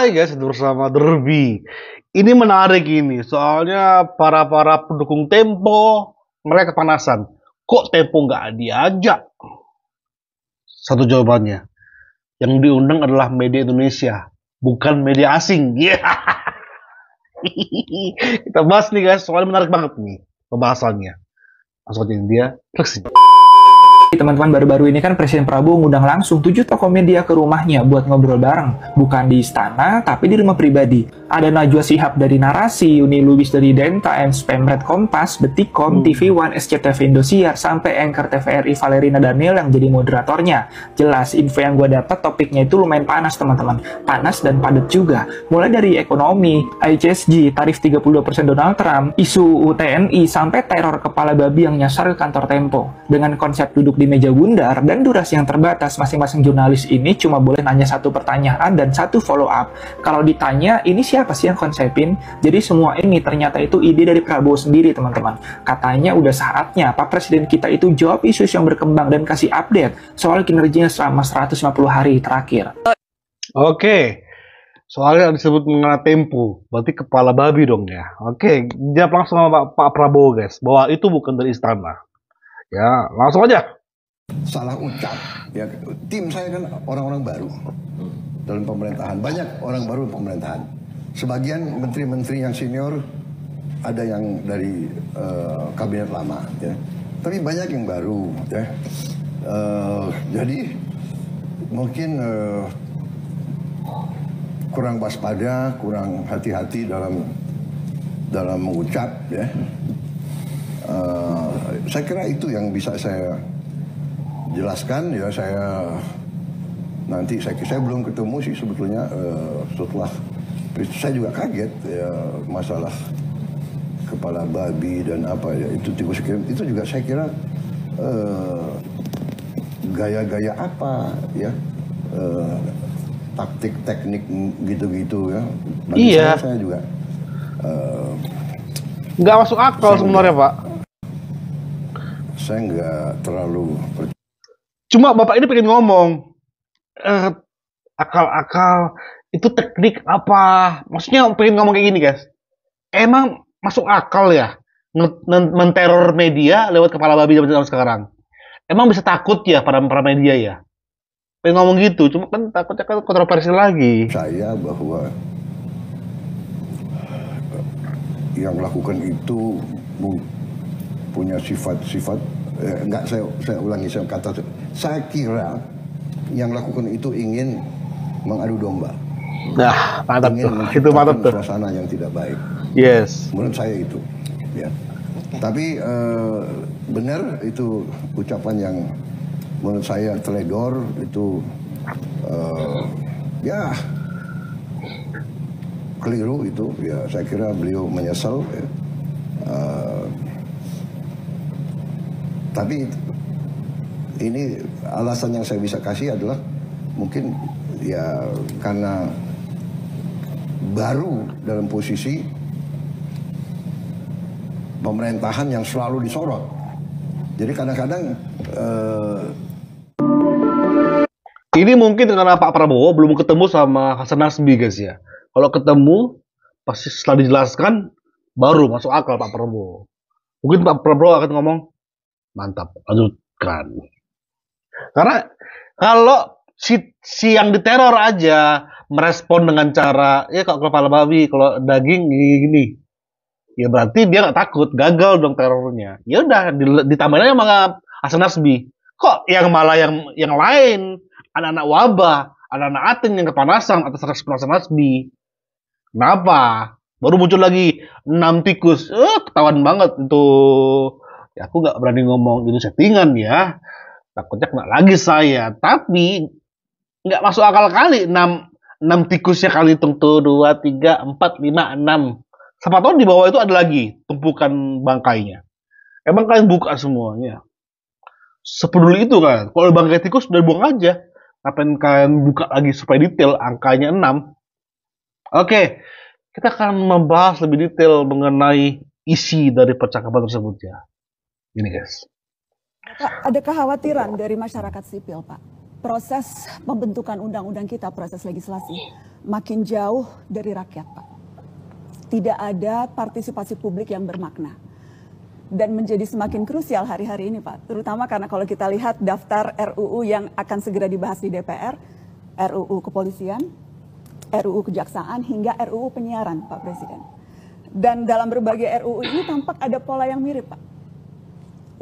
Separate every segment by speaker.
Speaker 1: Hai guys, bersama Derby. Ini menarik ini, soalnya para pendukung Tempo mereka kepanasan. Kok Tempo nggak diajak? Satu jawabannya, yang diundang adalah media Indonesia, bukan media asing. Yeah. Kita bahas nih guys, soalnya menarik banget nih pembahasannya. Langsung aja dia, terus.
Speaker 2: Teman-teman, baru-baru ini kan Presiden Prabowo ngundang langsung 7 tokoh media ke rumahnya buat ngobrol bareng. Bukan di istana, tapi di rumah pribadi. Ada Najwa Shihab dari Narasi, Yuni Lubis dari Den Times, Pemret Kompas, Detikom, TV One, SCTV Indosiar, sampai anchor TVRI Valerina Daniel yang jadi moderatornya. Jelas, info yang gue dapat topiknya itu lumayan panas teman-teman. Panas dan padat juga. Mulai dari ekonomi, ICSG, tarif 32% Donald Trump, isu TNI, sampai teror kepala babi yang nyasar ke kantor Tempo. Dengan konsep duduk di meja bundar dan durasi yang terbatas, masing-masing jurnalis ini cuma boleh nanya satu pertanyaan dan satu follow up. Kalau ditanya, ini siapa sih yang konsepin? Jadi semua ini ternyata itu ide dari Prabowo sendiri, teman-teman. Katanya udah saatnya Pak Presiden kita itu jawab isu yang berkembang dan kasih update soal kinerjanya selama 150 hari terakhir.
Speaker 1: Oke, soalnya disebut mengenai Tempo, berarti kepala babi dong ya. Oke, jawab langsung sama Pak Prabowo guys, bahwa itu bukan dari istana. Ya, langsung aja.
Speaker 3: Salah ucap ya, tim saya kan orang-orang baru dalam pemerintahan, banyak orang baru pemerintahan, sebagian menteri-menteri yang senior ada yang dari kabinet lama ya, tapi banyak yang baru ya. Jadi mungkin kurang waspada, kurang hati-hati dalam mengucap ya. Saya kira itu yang bisa saya jelaskan ya. Saya belum ketemu sih sebetulnya setelah saya juga kaget ya, masalah kepala babi dan apa ya itu tikus kirim itu juga saya kira gaya-gaya apa ya, taktik teknik gitu-gitu ya. Bagi
Speaker 1: Iya.
Speaker 3: saya juga
Speaker 1: Nggak masuk akal sebenarnya Pak.
Speaker 3: Saya nggak terlalu
Speaker 1: Cuma Bapak ini pengen ngomong, akal-akal itu teknik apa? Maksudnya pengen ngomong kayak gini guys. Emang masuk akal ya menteror media lewat kepala babi zaman sekarang? Emang bisa takut ya para media ya? Pengen ngomong gitu, cuma kan takutnya kan kontroversi lagi.
Speaker 3: saya bahwa yang melakukan itu punya sifat-sifat enggak, saya ulangi, saya kira yang melakukan itu ingin mengadu domba.
Speaker 1: Nah, mantap
Speaker 3: ingin
Speaker 1: tuh. Itu mantap tuh.
Speaker 3: suasana yang tidak baik.
Speaker 1: Yes.
Speaker 3: Menurut saya itu ya. Tapi benar itu ucapan yang menurut saya teledor, itu ya keliru itu ya. Saya kira beliau menyesal ya. Tapi ini alasan yang saya bisa kasih adalah mungkin ya karena baru dalam posisi pemerintahan yang selalu disorot. Jadi kadang-kadang
Speaker 1: ini mungkin karena Pak Prabowo belum ketemu sama Hasan Nasbi guys ya. Kalau ketemu pasti setelah dijelaskan baru masuk akal Pak Prabowo. Mungkin Pak Prabowo akan ngomong mantap, lanjutkan. Karena kalau si yang diteror aja merespon dengan cara ya kalau kepala babi, kalau daging gini, ya berarti dia nggak takut, gagal dong terornya. Ya udah ditambahin aja sama Hasan Nasbi. Kok yang malah yang lain, anak-anak wabah, anak-anak atin yang kepanasan atas respon Hasan Nasbi. Kenapa? Baru muncul lagi 6 tikus. Ketahuan banget itu. Ya aku nggak berani ngomong itu settingan ya. Takutnya kena lagi saya. Tapi nggak masuk akal kali 6 tikusnya kali hitung tuh 2, 3, 4, 5, 6. Siapa tahu di bawah itu ada lagi tumpukan bangkainya. Emang kalian buka semuanya? Sepeduli itu kan. Kalau bangkai tikus udah buang aja. Ngapain kalian buka lagi supaya detail angkanya 6? Oke, kita akan membahas lebih detail mengenai isi dari percakapan tersebut ya. Ini guys.
Speaker 4: Pak, ada kekhawatiran dari masyarakat sipil, Pak. Proses pembentukan undang-undang kita, proses legislasi, makin jauh dari rakyat, Pak. Tidak ada partisipasi publik yang bermakna. Dan menjadi semakin krusial hari-hari ini, Pak. Terutama karena kalau kita lihat daftar RUU yang akan segera dibahas di DPR, RUU Kepolisian, RUU Kejaksaan, hingga RUU Penyiaran, Pak Presiden. Dan dalam berbagai RUU ini tampak ada pola yang mirip, Pak.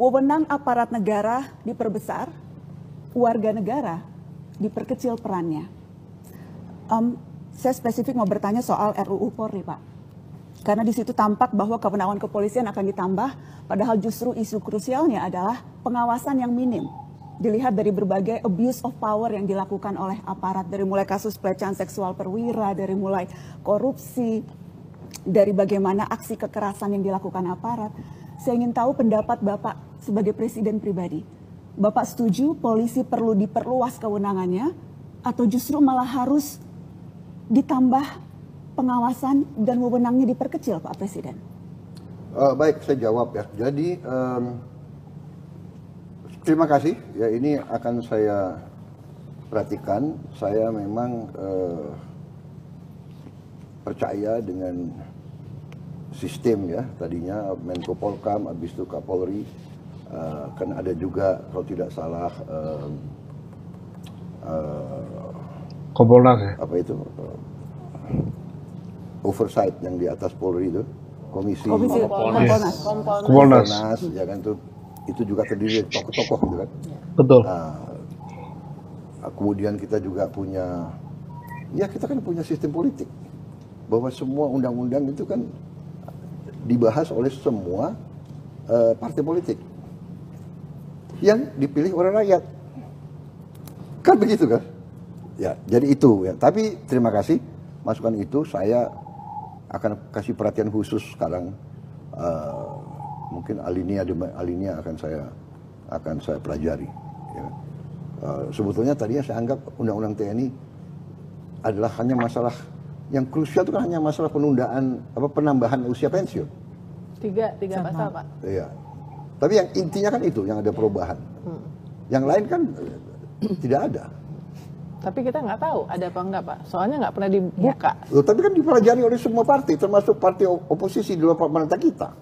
Speaker 4: Wewenang aparat negara diperbesar, warga negara diperkecil perannya. Saya spesifik mau bertanya soal RUU Polri, Pak. Karena di situ tampak bahwa kewenangan kepolisian akan ditambah, padahal justru isu krusialnya adalah pengawasan yang minim. Dilihat dari berbagai abuse of power yang dilakukan oleh aparat, dari mulai kasus pelecehan seksual perwira, dari mulai korupsi, dari bagaimana aksi kekerasan yang dilakukan aparat. Saya ingin tahu pendapat Bapak sebagai presiden pribadi. Bapak setuju polisi perlu diperluas kewenangannya, atau justru malah harus ditambah pengawasan dan wewenangnya diperkecil, Pak Presiden?
Speaker 3: Baik, saya jawab ya. Jadi terima kasih. Ya, ini akan saya perhatikan. Saya memang percaya dengan sistem ya. Tadinya Menko Polkam, habis itu Kapolri. Kan ada juga kalau tidak salah
Speaker 1: Kompolnas ya.
Speaker 3: apa itu? Oversight yang di atas Polri itu, komisi
Speaker 4: Kompolnas.
Speaker 1: Kompolnas.
Speaker 3: ya kan itu juga terdiri dari tokoh-tokoh gitu kan.
Speaker 1: Betul.
Speaker 3: Kemudian kita juga punya, ya kita kan punya sistem politik bahwa semua undang-undang itu kan dibahas oleh semua partai politik yang dipilih oleh rakyat, kan begitu kan? Ya, jadi itu ya. Tapi terima kasih masukan itu, saya akan kasih perhatian khusus sekarang. Mungkin alinea akan saya pelajari. Ya. Sebetulnya tadinya saya anggap undang-undang TNI adalah hanya masalah yang krusial, itu kan hanya masalah penundaan penambahan usia pensiun.
Speaker 5: Tiga pasal, Pak.
Speaker 3: Iya. Tapi yang intinya kan itu yang ada perubahan. Yang lain kan tidak ada.
Speaker 5: Tapi kita nggak tahu ada apa enggak, Pak. Soalnya nggak pernah dibuka.
Speaker 3: Loh, tapi kan dipelajari oleh semua partai, termasuk partai oposisi di luar pemerintah kita.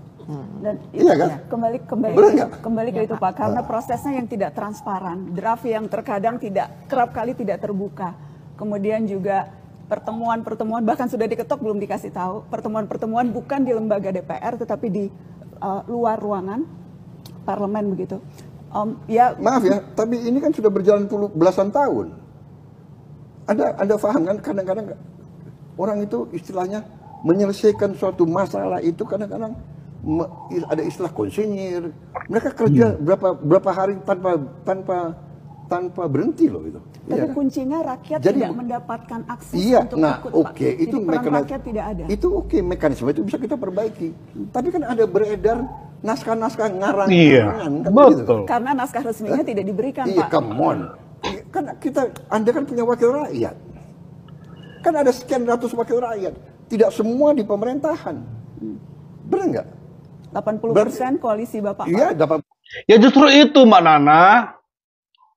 Speaker 4: Dan
Speaker 3: Iya kan?
Speaker 4: kembali ke itu, Pak, karena prosesnya yang tidak transparan, draft yang terkadang kerap kali tidak terbuka. Kemudian juga pertemuan-pertemuan bahkan sudah diketok belum dikasih tahu. Pertemuan-pertemuan bukan di lembaga DPR tetapi di luar ruangan parlemen begitu.
Speaker 3: Maaf ya, tapi ini kan sudah berjalan belasan tahun. Anda paham kan, kadang-kadang orang itu istilahnya menyelesaikan suatu masalah itu kadang-kadang ada istilah konsinyir. Mereka kerja berapa hari tanpa berhenti loh itu.
Speaker 4: Tapi ya, kuncinya rakyat tidak mendapatkan akses untuk ikut, Pak.
Speaker 3: Itu
Speaker 4: peran rakyat tidak ada.
Speaker 3: Itu mekanisme itu bisa kita perbaiki. Tapi kan ada beredar naskah-naskah ngarang.
Speaker 1: Iya,
Speaker 3: kan
Speaker 1: betul.
Speaker 4: Gitu. Karena naskah resminya tidak diberikan,
Speaker 3: Pak.
Speaker 4: Iya,
Speaker 3: come on. Kan Anda kan punya wakil rakyat. Kan ada sekian ratus wakil rakyat. Tidak semua di pemerintahan. Benar nggak?
Speaker 4: 80% koalisi Bapak.
Speaker 3: Iya,
Speaker 1: Ya justru itu Mbak Nana.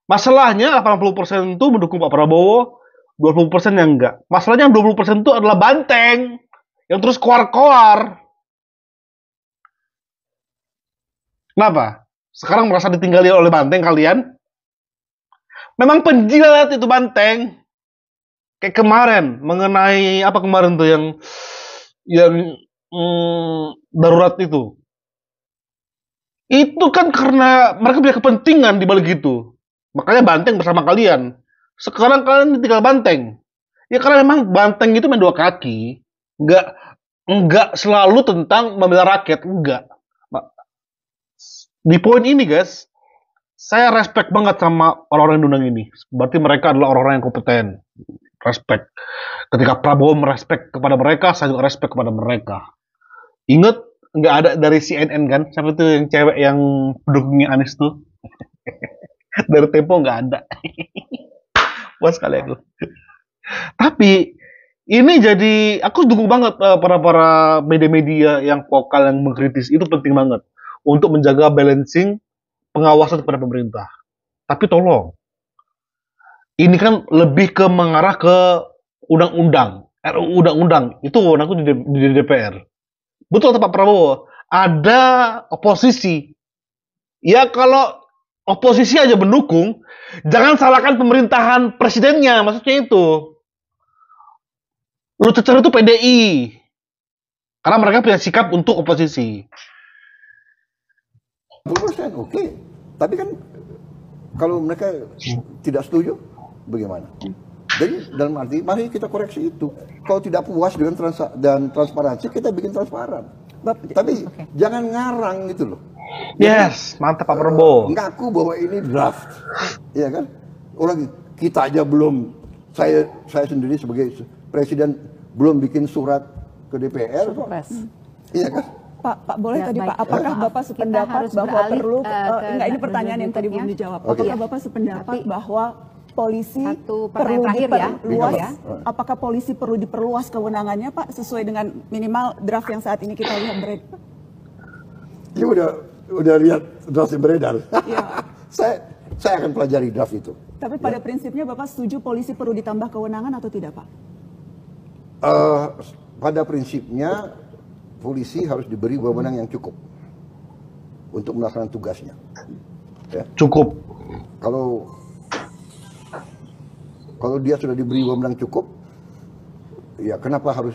Speaker 1: Masalahnya 80% itu mendukung Pak Prabowo, 20% yang enggak. Masalahnya yang 20% itu adalah banteng. Yang terus koar-koar. Kenapa? Sekarang merasa ditinggali oleh banteng kalian? Memang penjilat itu banteng. Kayak kemarin mengenai apa kemarin tuh yang darurat itu. Itu kan karena mereka punya kepentingan di balik itu. Makanya banteng bersama kalian. Sekarang kalian tinggal banteng. Ya karena memang banteng itu main dua kaki. Enggak selalu tentang membela rakyat, enggak. Di poin ini guys, saya respect banget sama orang-orang yang diundang ini. Berarti mereka adalah orang-orang yang kompeten. Respect. Ketika Prabowo merespek kepada mereka, saya juga respect kepada mereka. Ingat, nggak ada dari CNN kan? Siapa itu yang cewek yang pendukungnya Anies tuh? Dari Tempo nggak ada. Puas sekali aku. Tapi ini jadi, aku dukung banget para media-media yang vokal, yang mengkritis. Itu penting banget untuk menjaga balancing pengawasan kepada pemerintah. Tapi tolong, ini kan lebih ke mengarah ke undang-undang, RUU undang-undang itu wewenangku di DPR. Betul kata Pak Prabowo, ada oposisi. Ya kalau oposisi aja mendukung, jangan salahkan pemerintahan presidennya, maksudnya itu. Lu cecer itu PDI. Karena mereka punya sikap untuk oposisi.
Speaker 3: 10% oke. Tapi kan kalau mereka tidak setuju, bagaimana? Jadi dalam arti, mari kita koreksi itu. Kalau tidak puas dengan transparansi, kita bikin transparan. Tapi jangan ngarang gitu loh.
Speaker 1: Yes, mantap Pak Prabowo.
Speaker 3: Ngaku bahwa ini draft, ya kan? Orang kita aja belum, saya sendiri sebagai presiden belum bikin surat ke DPR kok. Iya kan?
Speaker 4: Pak boleh
Speaker 6: Ya,
Speaker 4: tadi
Speaker 6: baik.
Speaker 4: Pak, apakah Bapak
Speaker 6: Kita
Speaker 4: sependapat
Speaker 6: harus
Speaker 4: bahwa
Speaker 6: beralih,
Speaker 4: perlu,
Speaker 6: ke
Speaker 4: ini pertanyaan yang tadi belum
Speaker 6: berikutnya.
Speaker 4: dijawab.
Speaker 3: Oke.
Speaker 4: Apakah Bapak sependapat
Speaker 6: Tapi-
Speaker 4: bahwa polisi
Speaker 6: Satu
Speaker 4: perlu
Speaker 6: pertanyaan terakhir ya.
Speaker 4: diperluas,
Speaker 6: Ya.
Speaker 4: apakah polisi perlu diperluas kewenangannya Pak, sesuai dengan minimal draft yang saat ini kita lihat beredar?
Speaker 3: Ya udah lihat draft yang beredar.
Speaker 4: Iya.
Speaker 3: saya akan pelajari draft itu.
Speaker 4: Tapi pada prinsipnya Bapak setuju polisi perlu ditambah kewenangan atau tidak Pak?
Speaker 3: Pada prinsipnya polisi harus diberi wewenang yang cukup untuk melaksanakan tugasnya. Ya.
Speaker 1: Cukup.
Speaker 3: Kalau dia sudah diberi wewenang cukup, ya kenapa harus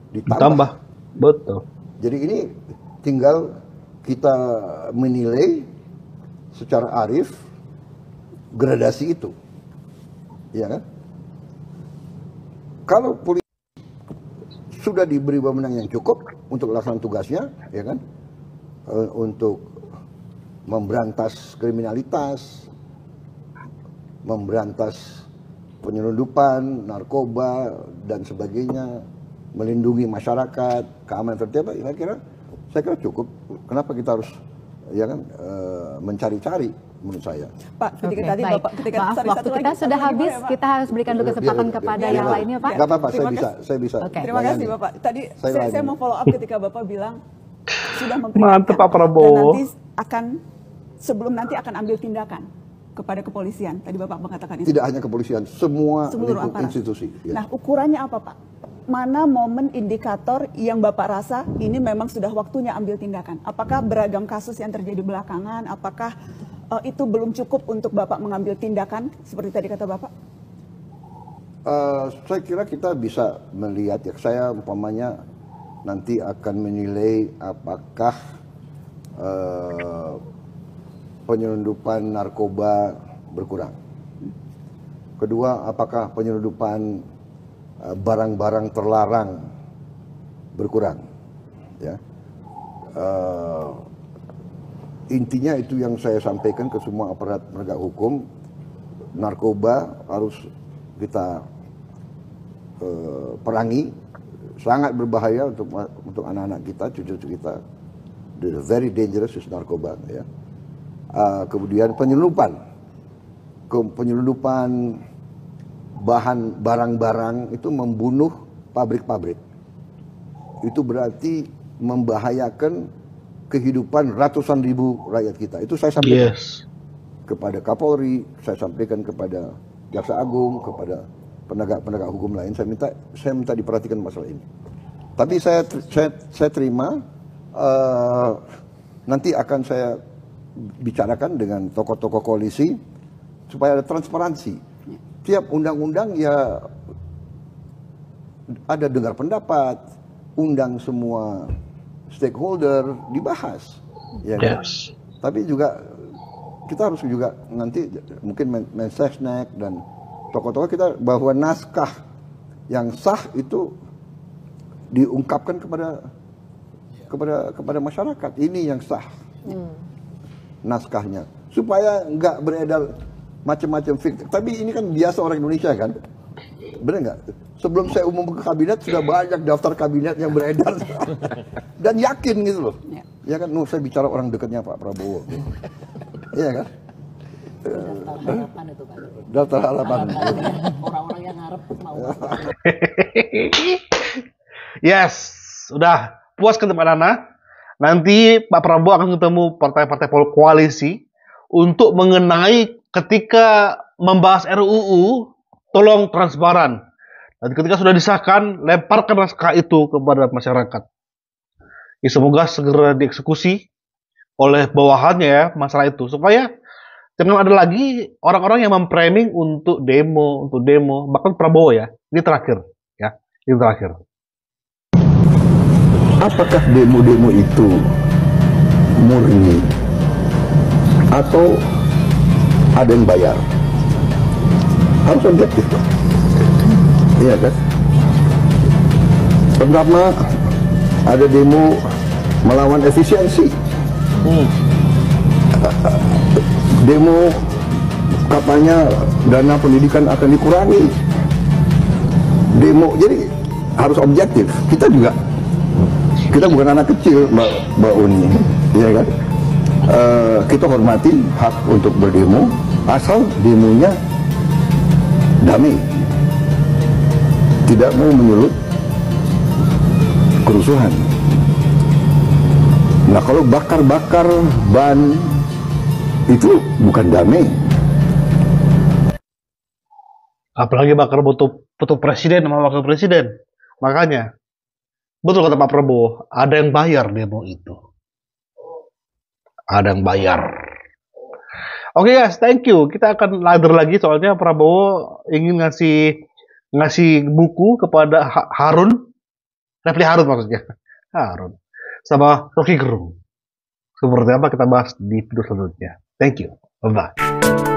Speaker 3: ditambah?
Speaker 1: Tambah. Betul.
Speaker 3: Jadi ini tinggal kita menilai secara arif gradasi itu, ya kan? Kalau polisi sudah diberi wewenang yang cukup untuk melaksanakan tugasnya, ya kan? Untuk memberantas kriminalitas, memberantas penyelundupan, narkoba dan sebagainya, melindungi masyarakat, keamanan tertib, saya kira cukup. Kenapa kita harus ya kan mencari-cari menurut saya.
Speaker 4: Pak, ketika
Speaker 6: Oke,
Speaker 4: tadi
Speaker 6: baik.
Speaker 4: Bapak ketika
Speaker 6: Maaf,
Speaker 4: sorry,
Speaker 6: waktu
Speaker 4: satu
Speaker 6: kita
Speaker 4: lagi,
Speaker 6: sudah
Speaker 4: satu lagi,
Speaker 6: habis.
Speaker 4: boleh, Pak?
Speaker 6: Kita harus berikan dulu kesempatan kepada yang lainnya, Pak.
Speaker 3: Gak apa-apa, saya
Speaker 4: Terima
Speaker 3: bisa,
Speaker 4: kasih.
Speaker 3: saya bisa.
Speaker 6: Oke.
Speaker 4: Terima kasih
Speaker 3: layani.
Speaker 4: Bapak. Tadi
Speaker 3: Saya
Speaker 4: saya
Speaker 3: layani.
Speaker 4: mau follow up ketika Bapak bilang sudah memperingatkan
Speaker 1: Mantap, Pak Prabowo.
Speaker 4: dan nanti sebelum nanti akan ambil tindakan kepada kepolisian. Tadi Bapak mengatakan itu.
Speaker 3: Tidak hanya kepolisian, semua
Speaker 4: Seluruh
Speaker 3: lingkup
Speaker 4: aparat.
Speaker 3: institusi. Ya.
Speaker 4: Nah, ukurannya apa, Pak? Mana momen indikator yang Bapak rasa ini memang sudah waktunya ambil tindakan? Apakah beragam kasus yang terjadi belakangan? Apakah itu belum cukup untuk Bapak mengambil tindakan seperti tadi kata Bapak?
Speaker 3: Saya kira kita bisa melihat ya, saya umpamanya nanti akan menilai apakah penyelundupan narkoba berkurang. Kedua, apakah penyelundupan barang-barang terlarang berkurang. Ya. Intinya itu yang saya sampaikan ke semua aparat penegak hukum, narkoba harus kita perangi, sangat berbahaya untuk anak-anak kita, cucu-cucu kita. The very dangerous is narkoba. Ya. Kemudian penyelundupan barang-barang itu membunuh pabrik-pabrik. Itu berarti membahayakan kehidupan ratusan ribu rakyat kita. Itu saya sampaikan kepada Kapolri, saya sampaikan kepada Jaksa Agung, kepada penegak-penegak hukum lain. Saya minta diperhatikan masalah ini. Tapi saya terima, nanti akan saya bicarakan dengan tokoh-tokoh koalisi supaya ada transparansi. Tiap undang-undang ya ada dengar pendapat, undang semua stakeholder, dibahas. Ya kan? Tapi juga kita harus juga nanti mungkin Mensesnek dan tokoh-tokoh kita bahwa naskah yang sah itu diungkapkan kepada masyarakat. Ini yang sah. Naskahnya supaya nggak beredar macam-macam fiktif. Tapi ini kan biasa orang Indonesia kan, benar nggak? Sebelum saya umum ke kabinet sudah banyak daftar kabinet yang beredar dan yakin gitu loh. Ya kan, saya bicara orang dekatnya Pak Prabowo. Iya kan?
Speaker 7: Harapan itu Pak.
Speaker 3: Daftar harapan.
Speaker 7: Orang-orang yang ngarep mau.
Speaker 1: Yes, sudah puas kan Pak Nana? Nanti Pak Prabowo akan ketemu partai-partai koalisi untuk mengenai ketika membahas RUU, tolong transparan. Dan ketika sudah disahkan, lemparkan naskah itu kepada masyarakat. Ya, semoga segera dieksekusi oleh bawahannya ya masalah itu, supaya jangan ada lagi orang-orang yang memframing untuk demo, bahkan Prabowo ya. Ini terakhir, ya, ini terakhir.
Speaker 3: Apakah demo-demo itu murni atau ada yang bayar? Harus objektif dong. Iya kan? Pertama, ada demo melawan efisiensi. Demo katanya dana pendidikan akan dikurangi. Demo, jadi harus objektif. Kita bukan anak kecil, Mbak Uni, ya kan? Kita hormati hak untuk berdemo, asal demonya damai, tidak mau menyulut kerusuhan. Nah, kalau bakar-bakar ban itu bukan damai.
Speaker 1: Apalagi bakar foto presiden sama wakil presiden. Makanya, betul kata Pak Prabowo, ada yang bayar demo itu. Ada yang bayar. Oke guys, thank you. Kita akan ladder lagi soalnya Prabowo ingin ngasih buku kepada Harun, Refli Harun maksudnya. Harun. Sama Rocky Gerung. Seperti apa kita bahas di video selanjutnya. Thank you. Bye-bye.